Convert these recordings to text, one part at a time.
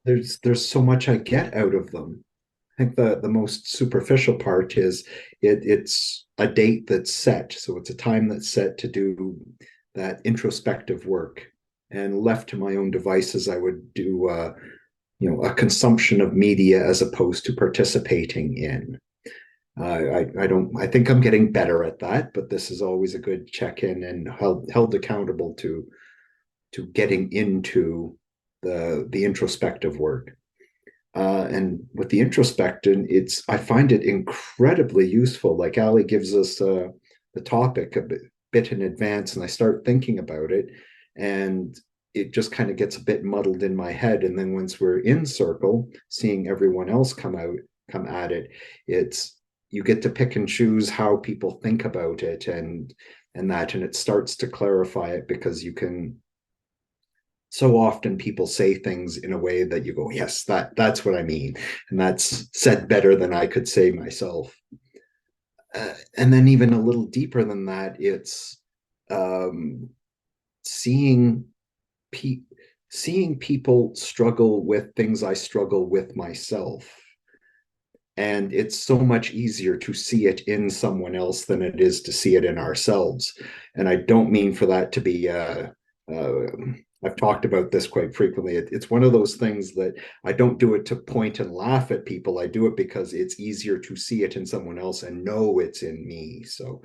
there's so much I get out of them. I think the most superficial part is it's a date that's set. So it's a time that's set to do that introspective work. And left to my own devices, I would do a consumption of media as opposed to participating in. I don't. I think I'm getting better at that, but this is always a good check-in and held accountable to getting into the introspective work. And with the introspection, I find it incredibly useful. Like Ali gives us the topic a bit in advance, and I start thinking about it, and it just kind of gets a bit muddled in my head. And then once we're in circle, seeing everyone else come at it, it's you get to pick and choose how people think about it, and it starts to clarify it because you can so often people say things in a way that you go, yes, that's what I mean, and that's said better than I could say myself. And then even a little deeper than that, it's um, seeing pe- seeing people struggle with things I struggle with myself. And it's so much easier to see it in someone else than it is to see it in ourselves. And I don't mean for that to be uh, I've talked about this quite frequently. It's one of those things that I don't do it to point and laugh at people. I do it because it's easier to see it in someone else and know it's in me. So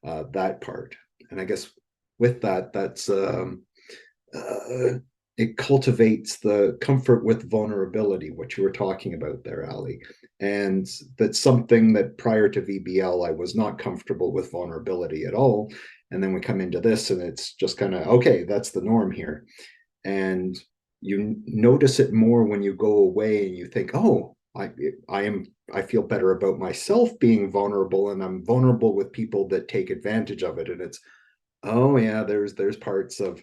that part. And I guess with that, that's uh, it cultivates the comfort with vulnerability, what you were talking about there, Ali. And that's something that prior to VBL, I was not comfortable with vulnerability at all. And then we come into this, and it's just kind of, okay, that's the norm here. And you notice it more when you go away and you think, oh, I feel better about myself being vulnerable, and I'm vulnerable with people that take advantage of it. And it's, oh yeah, there's parts of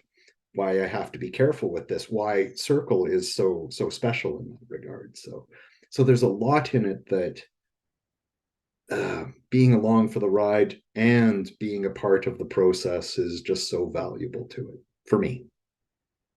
why I have to be careful with this, why circle is so special in that regard. So there's a lot in it that being along for the ride and being a part of the process is just so valuable to it for me.